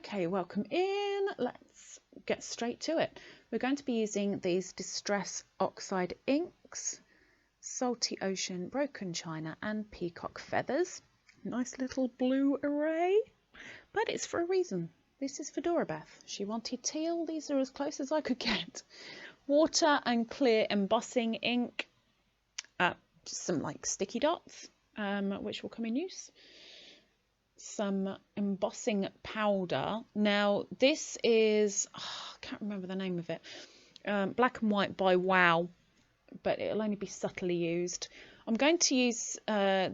Okay, welcome in. Let's get straight to it. We're going to be using these Distress Oxide inks, Salty Ocean, Broken China and Peacock Feathers. Nice little blue array, but it's for a reason. This is for Dorabeth. She wanted teal. These are as close as I could get. Water and clear embossing ink, some like sticky dots, which will come in use. Some embossing powder. Now this is, I can't remember the name of it, Black and White by Wow, but it'll only be subtly used. I'm going to use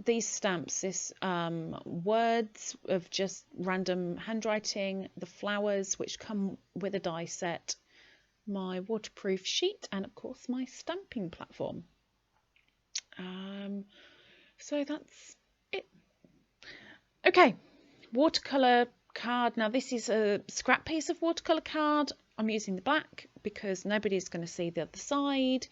these stamps, this words of just random handwriting, the flowers which come with a die set, my waterproof sheet, and of course my stamping platform. So that's it. Okay, watercolour card. Now this is a scrap piece of watercolour card. I'm using the black because nobody's going to see the other side.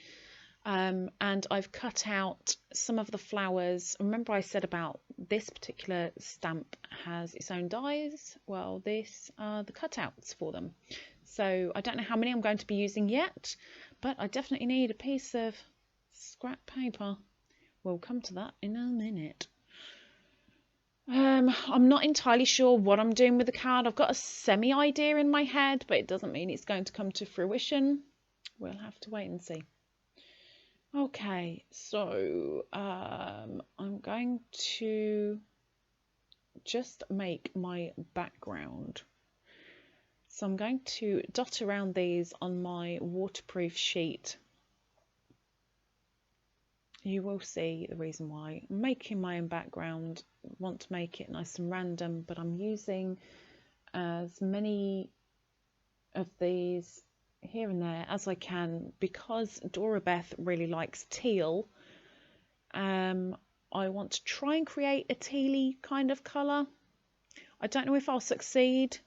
And I've cut out some of the flowers. Remember I said about this particular stamp has its own dies? Well, these are the cutouts for them. So I don't know how many I'm going to be using yet, but I definitely need a piece of scrap paper. We'll come to that in a minute. I'm not entirely sure what I'm doing with the card. I've got a semi idea in my head, but it doesn't mean it's going to come to fruition. We'll have to wait and see. Okay, so I'm going to just make my background. So I'm going to dot around these on my waterproof sheet. You will see the reason why. I'm making my own background. I want to make it nice and random, but I'm using as many of these here and there as I can because Dorabeth really likes teal. I want to try and create a tealy kind of colour. I don't know if I'll succeed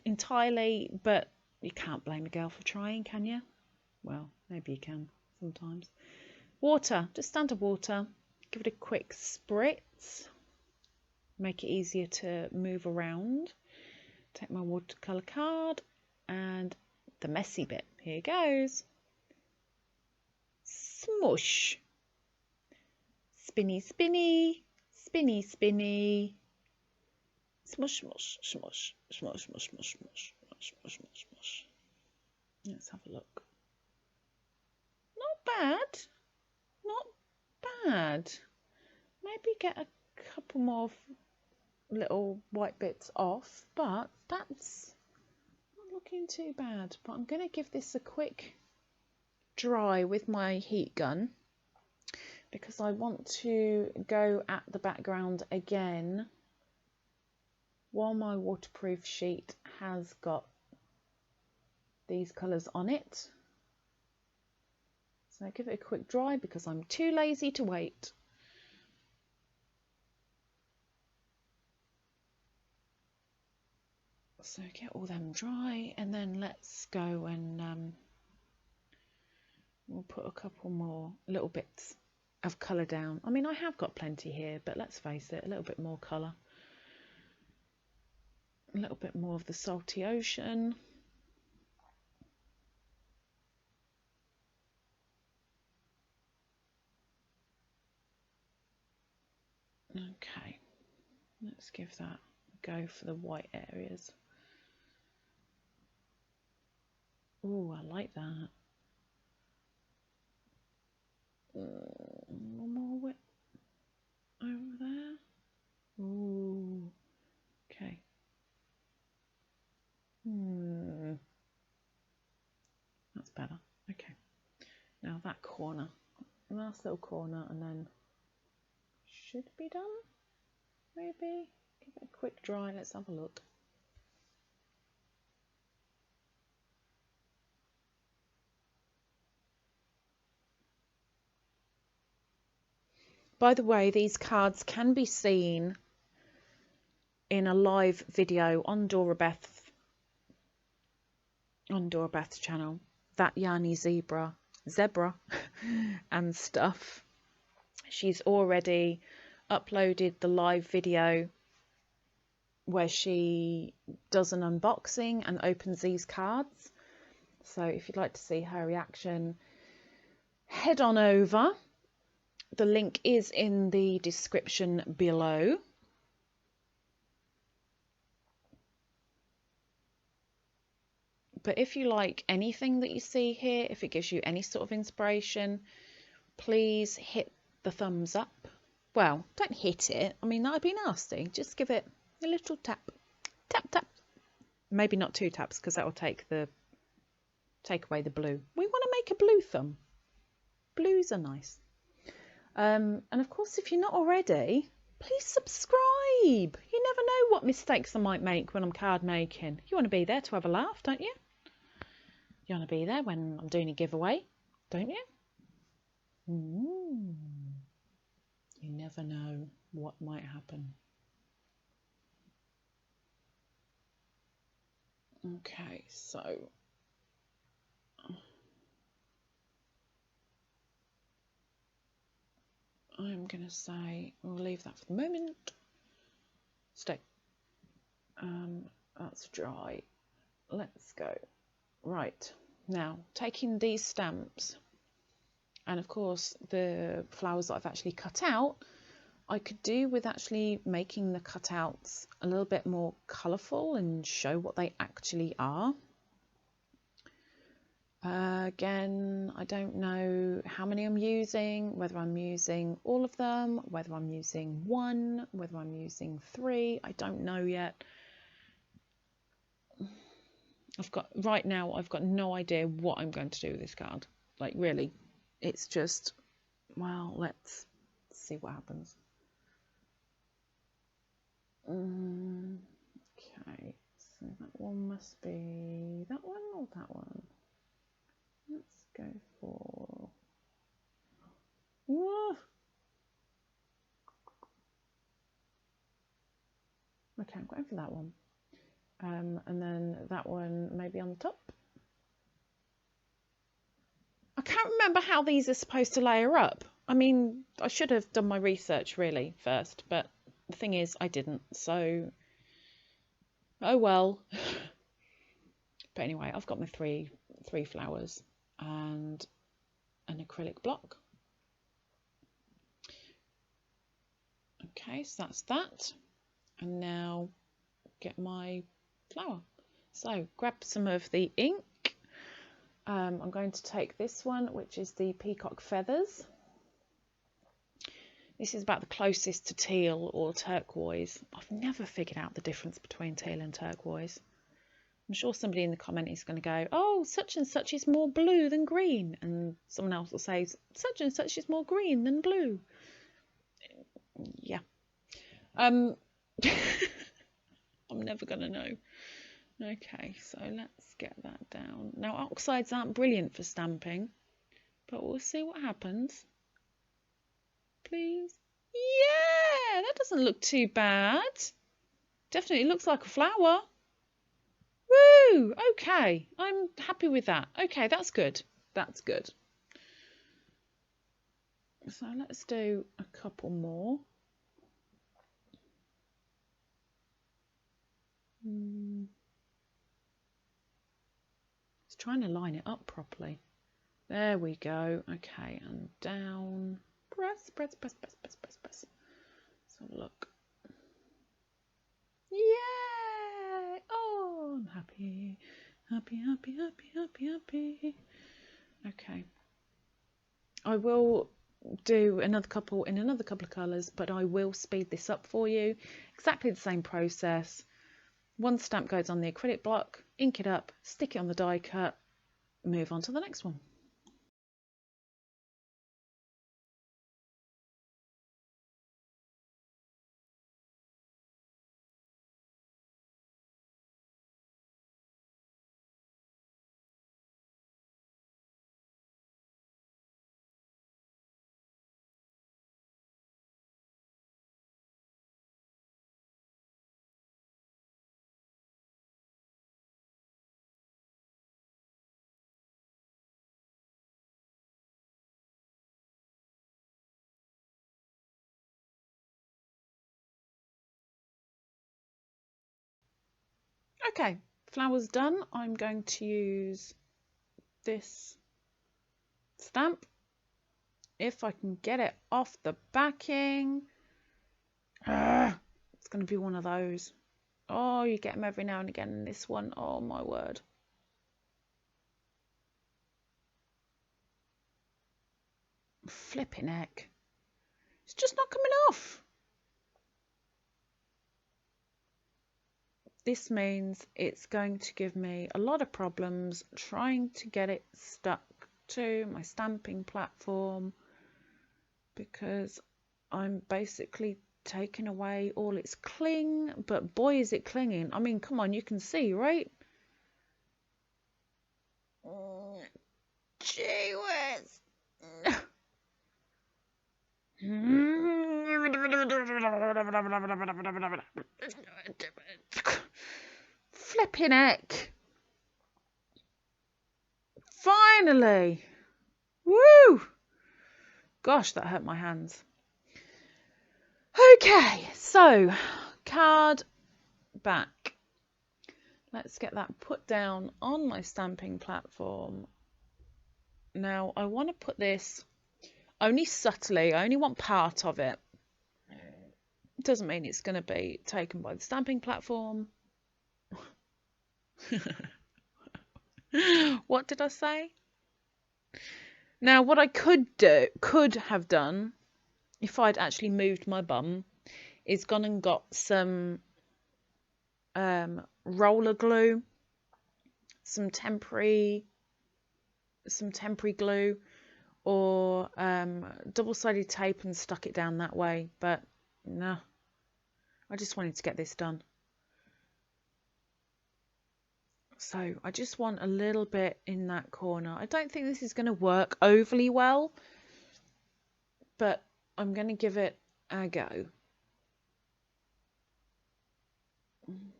entirely, but you can't blame a girl for trying, can you? Well, maybe you can sometimes. Water, just standard water. Give it a quick spritz. Make it easier to move around. Take my watercolour card and the messy bit. Here goes. Smush. Spinny, spinny. Spinny, spinny. Smush, smush, smush, smush, smush, smush, smush, smush, smush, smush, smush. Let's have a look. Not bad. Not bad. Maybe get a couple more little white bits off, but that's not looking too bad. But I'm going to give this a quick dry with my heat gun because I want to go at the background again while my waterproof sheet has got these colours on it. So I give it a quick dry because I'm too lazy to wait. So get all them dry and then let's go and we'll put a couple more little bits of colour down. I mean, I have got plenty here, but let's face it, a little bit more colour. A little bit more of the salty ocean. Okay, let's give that a go for the white areas. Oh, I like that. One more whip over there. Ooh, okay. That's better. Okay. Now that corner, last little corner, and then should be done. Maybe give it a quick dry. Let's have a look. By the way, these cards can be seen in a live video on Dorabeth's channel, That Yarny Zebra and stuff. She's already uploaded the live video where she does an unboxing and opens these cards. So if you'd like to see her reaction, head on over. The link is in the description below. But if you like anything that you see here, if it gives you any sort of inspiration, please hit the thumbs up. Well, don't hit it. I mean, that'd be nasty. Just give it a little tap. Tap, tap. Maybe not 2 taps, because that will take away the blue. We want to make a blue thumb. Blues are nice. And of course, if you're not already, please subscribe. You never know what mistakes I might make when I'm card making. You want to be there to have a laugh, don't you? You want to be there when I'm doing a giveaway, don't you? You never know what might happen. Okay, so I'm going to say, we'll leave that for the moment. Stay. That's dry. Let's go. Right, now taking these stamps, and of course the flowers that I've actually cut out, I could do with actually making the cutouts a little bit more colourful and show what they actually are. Again, I don't know how many I'm using, whether I'm using all of them, whether I'm using 1, whether I'm using 3, I don't know yet. Right now I've got no idea what I'm going to do with this card. Like, really, it's just, well, let's see what happens. Okay, so that one must be that one or that one. Let's go for, whoa. Okay, I'm going for that one. And then that one maybe on the top. I can't remember how these are supposed to layer up. I mean, I should have done my research really first, but the thing is I didn't, so oh well. But anyway, I've got my three flowers and an acrylic block. Okay, so that's that. And now get my flower. So grab some of the ink. I'm going to take this one, which is the peacock feathers. This is about the closest to teal or turquoise. I've never figured out the difference between teal and turquoise. I'm sure somebody in the comment is going to go, oh, such and such is more blue than green. And someone else will say, such and such is more green than blue. Yeah. I'm never going to know. Okay, so let's get that down. Now, oxides aren't brilliant for stamping, but we'll see what happens. Please. Yeah, that doesn't look too bad. Definitely looks like a flower. Woo! Okay, I'm happy with that. Okay, that's good. That's good. So let's do a couple more. It's trying to line it up properly. There we go. Okay, and down. Press, press, press, press, press, press, press. So look. Yay! Oh, I'm happy. Happy, happy, happy, happy, happy. Okay. I will do another couple in another couple of colours, but I will speed this up for you. Exactly the same process. One stamp goes on the acrylic block, ink it up, stick it on the die cut, move on to the next one. Okay, flowers done. I'm going to use this stamp. If I can get it off the backing. It's going to be one of those. Oh, you get them every now and again in this one. Oh, my word. Flipping heck. It's just not coming off. This means it's going to give me a lot of problems trying to get it stuck to my stamping platform, because I'm basically taking away all its cling, but boy is it clinging. I mean, come on, you can see, right? Gee whiz. Flipping heck. Finally. Woo. Gosh, that hurt my hands. Okay, so card back. Let's get that put down on my stamping platform. Now I want to put this only subtly. I only want part of it. It doesn't mean it's going to be taken by the stamping platform. What did I say? Now what I could have done if I'd actually moved my bum is gone and got some roller glue, some temporary glue, or double-sided tape and stuck it down that way, but no, I just wanted to get this done. So I just want a little bit in that corner. I don't think this is going to work overly well, but I'm going to give it a go.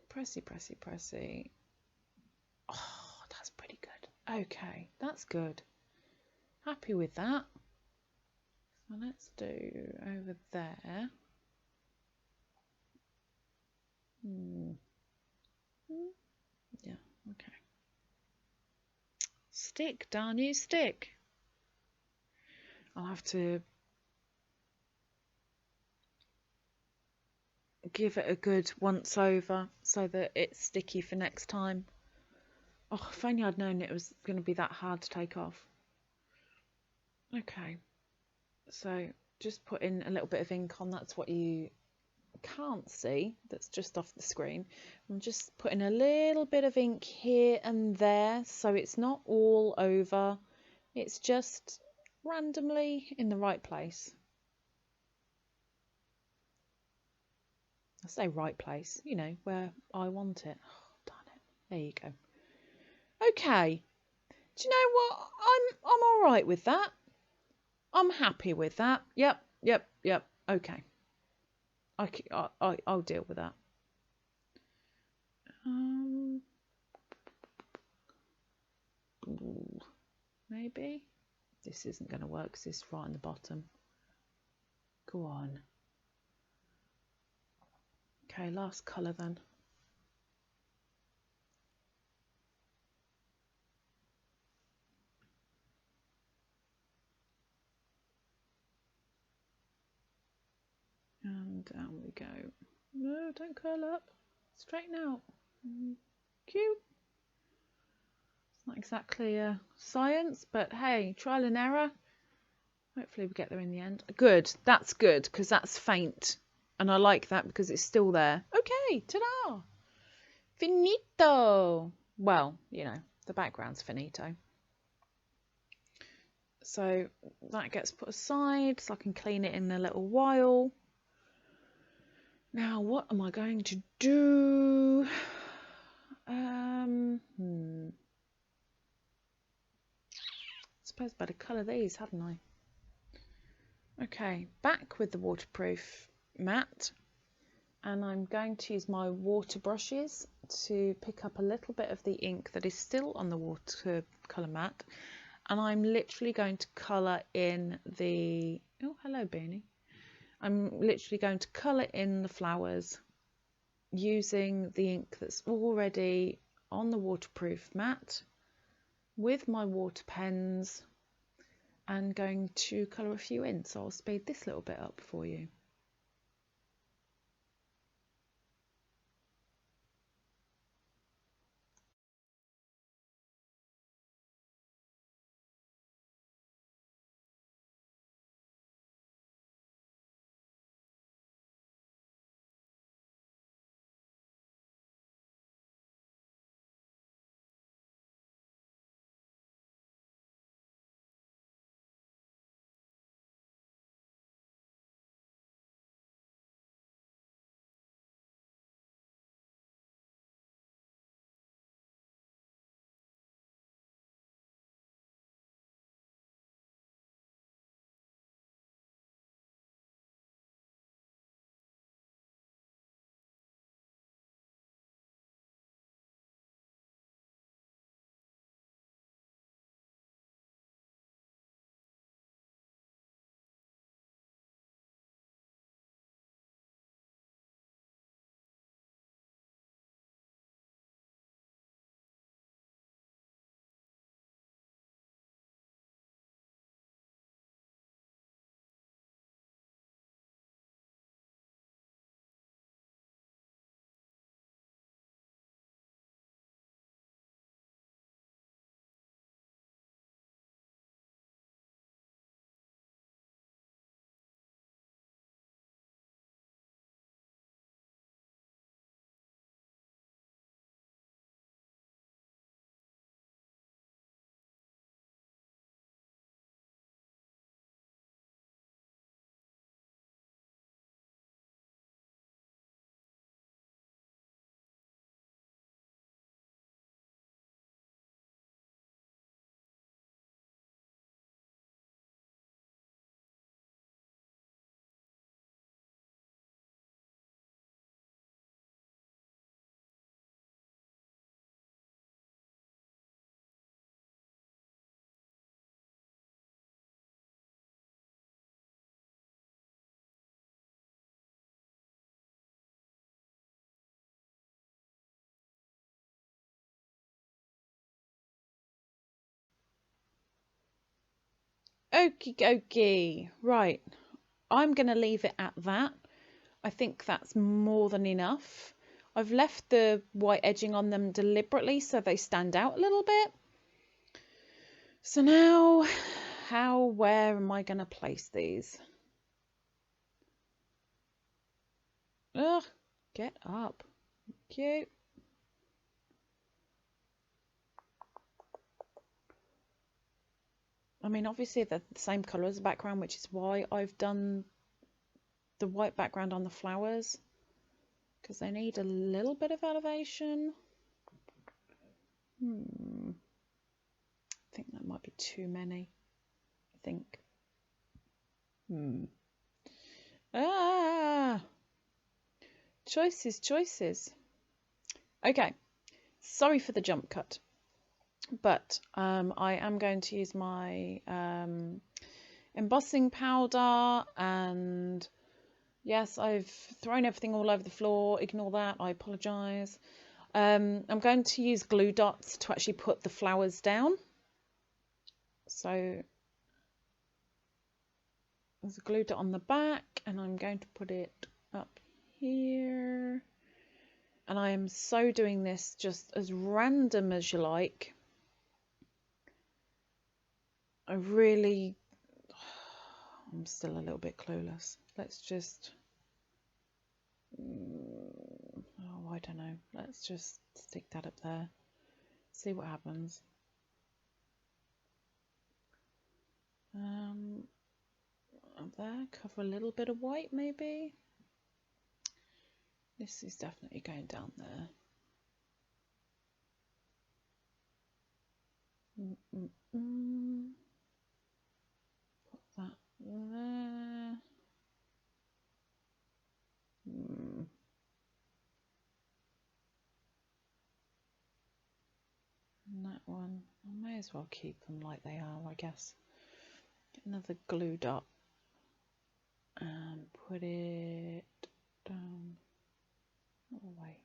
Pressy, pressy, pressy. Oh, that's pretty good. Okay, that's good. Happy with that. So let's do over there. Yeah, okay. Stick, darn you, stick. I'll have to give it a good once over so that it's sticky for next time. Oh, if only I'd known it was going to be that hard to take off. Okay, so just put in a little bit of ink on. That's what you can't see, that's just off the screen. I'm just putting a little bit of ink here and there, so it's not all over, it's just randomly in the right place. I say right place, you know, where I want it. Oh, darn it. There you go. Okay, do you know what, I'm all right with that. I'm happy with that. Yep. Okay, I'll deal with that. Maybe this isn't going to work because it's right on the bottom. Go on. Okay, last colour then. And down we go. No, don't curl up. Straighten out. Cute. It's not exactly a science, but hey, trial and error. Hopefully we get there in the end. Good. That's good, because that's faint. And I like that because it's still there. Okay, ta-da! Finito! Well, you know, the background's finito. So that gets put aside so I can clean it in a little while. Now, what am I going to do? I suppose I better colour these, hadn't I? Okay, back with the waterproof mat, and I'm going to use my water brushes to pick up a little bit of the ink that is still on the watercolour mat, and I'm literally going to colour in the... Oh, hello, Beanie. I'm literally going to colour in the flowers using the ink that's already on the waterproof mat with my water pens and going to colour a few in. So I'll speed this little bit up for you. Okie dokie. Right, I'm going to leave it at that. I think that's more than enough. I've left the white edging on them deliberately so they stand out a little bit. So now, where am I going to place these? Ugh, get up. Cute. I mean, obviously they're the same colour as the background, which is why I've done the white background on the flowers, because they need a little bit of elevation. I think that might be too many. I think. Choices. Okay, sorry for the jump cut, but I am going to use my embossing powder, and yes, I've thrown everything all over the floor. Ignore that, I apologise. I'm going to use glue dots to actually put the flowers down. So there's a glue dot on the back, and I'm going to put it up here. And I am so doing this just as random as you like. I'm still a little bit clueless. Let's just, I don't know. Let's just stick that up there. See what happens. Up there, cover a little bit of white maybe. This is definitely going down there. Put that there. And that one, I may as well keep them like they are, I guess. Get another glue dot and put it down all the way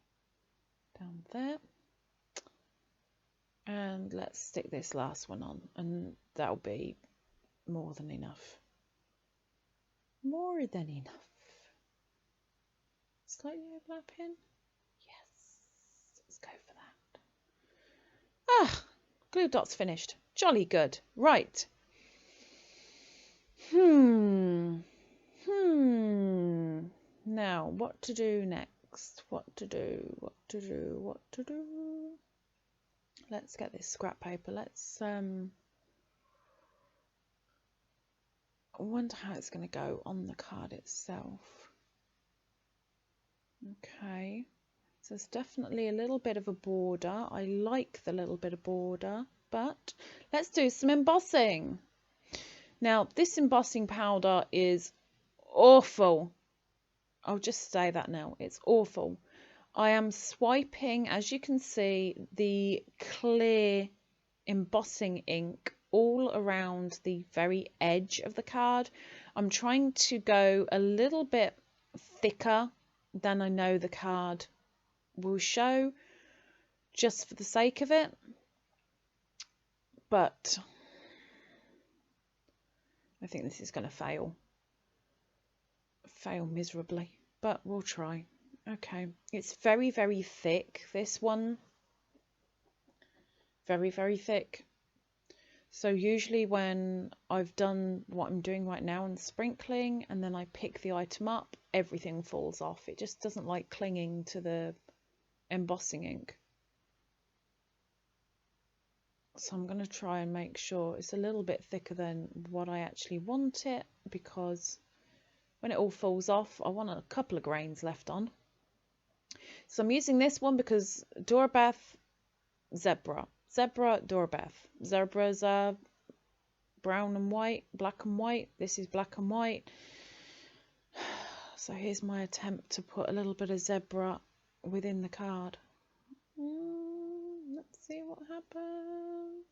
down there. And let's stick this last one on, and that'll be more than enough. More than enough. Slightly overlapping. Yes, let's go for that. Ah, glue dot's finished. Jolly good. Right. Now, what to do next? What to do? Let's get this scrap paper. Let's I wonder how it's going to go on the card itself. Okay, so there's definitely a little bit of a border. I like the little bit of border, but let's do some embossing. Now, this embossing powder is awful. I'll just say that now. It's awful. I am swiping, as you can see, the clear embossing ink all around the very edge of the card. I'm trying to go a little bit thicker than I know the card will show, just for the sake of it. But I think this is going to fail miserably, but we'll try. Okay, it's very, very thick, this one. Very, very thick. So usually when I've done what I'm doing right now and sprinkling, and then I pick the item up, everything falls off. It just doesn't like clinging to the embossing ink. So I'm going to try and make sure it's a little bit thicker than what I actually want it, because when it all falls off, I want a couple of grains left on. So I'm using this one because Dorabeth Zebra, Dorabeth. Zebras are brown and white, black and white. This is black and white. So here's my attempt to put a little bit of zebra within the card. Let's see what happens.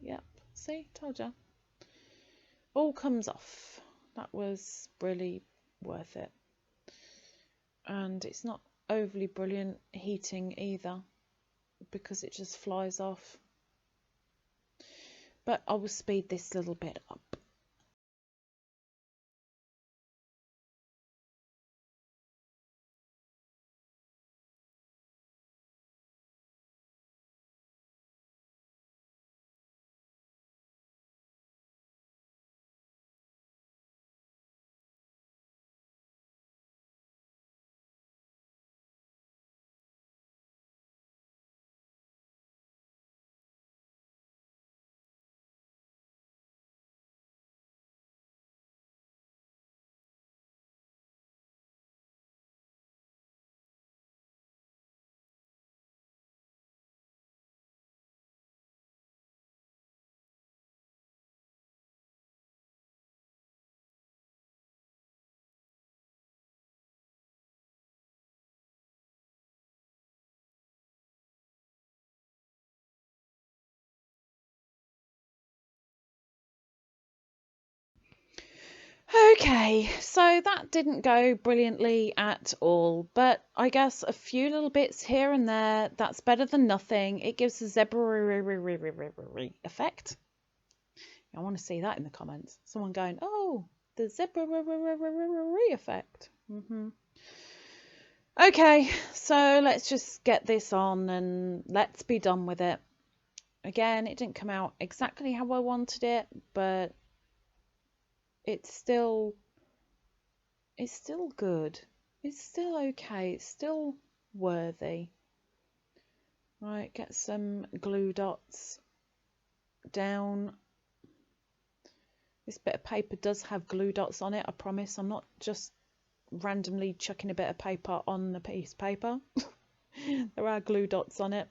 Yep, see, told you. All comes off. That was really worth it. And it's not overly brilliant heating either, because it just flies off. But I will speed this little bit up. Okay, so that didn't go brilliantly at all, but I guess a few little bits here and there, that's better than nothing. It gives a zebra effect. I want to see that in the comments. Someone going, oh, the zebra effect. Okay, so let's just get this on and let's be done with it. Again, it didn't come out exactly how I wanted it, but it's still good. It's still okay. It's still worthy. Right, get some glue dots down. This bit of paper does have glue dots on it, I promise. I'm not just randomly chucking a bit of paper on the piece of paper. There are glue dots on it.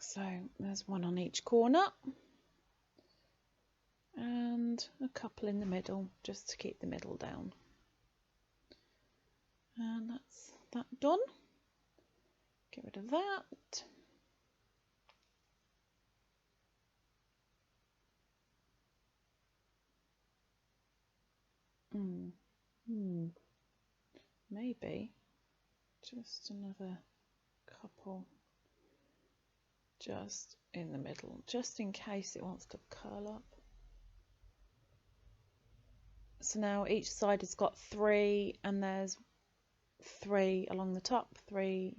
So there's one on each corner and a couple in the middle, just to keep the middle down. And that's that done. Get rid of that. Maybe just another couple just in the middle, just in case it wants to curl up. So now each side has got 3, and there's 3 along the top, 3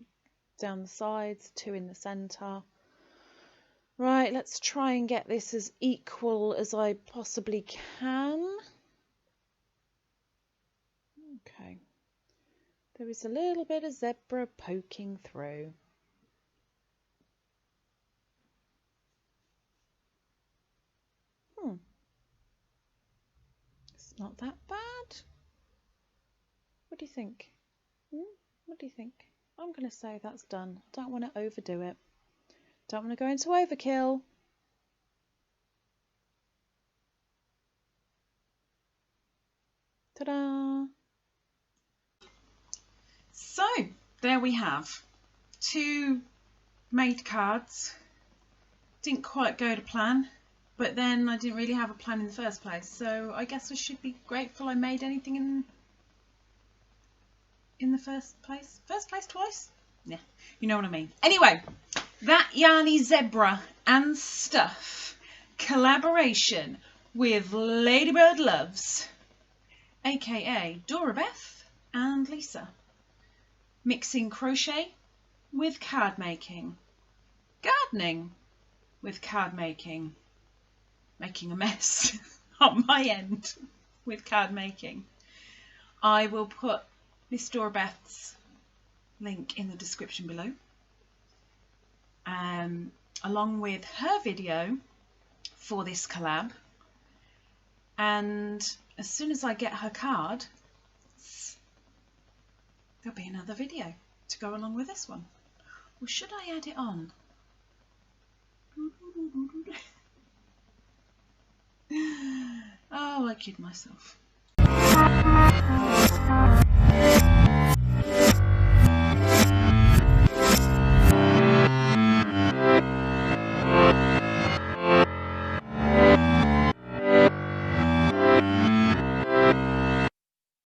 down the sides, 2 in the centre. Right, let's try and get this as equal as I possibly can. Okay, there is a little bit of zebra poking through. It's not that bad. What do you think? What do you think? I'm going to say that's done. I don't want to overdo it. Don't want to go into overkill. Ta-da! So, there we have 2 made cards. Didn't quite go to plan, but then I didn't really have a plan in the first place. So I guess I should be grateful I made anything in the first place. First place twice? Yeah, you know what I mean. Anyway, that Yarny Zebra and Stuff collaboration with Ladybird Loves, aka Dorabeth and Lisa, mixing crochet with card making, gardening with card making a mess on my end with card making. I will put Miss Dorabeth's link in the description below, along with her video for this collab, and as soon as I get her card, there'll be another video to go along with this one. Or should I add it on? Oh, I kid myself.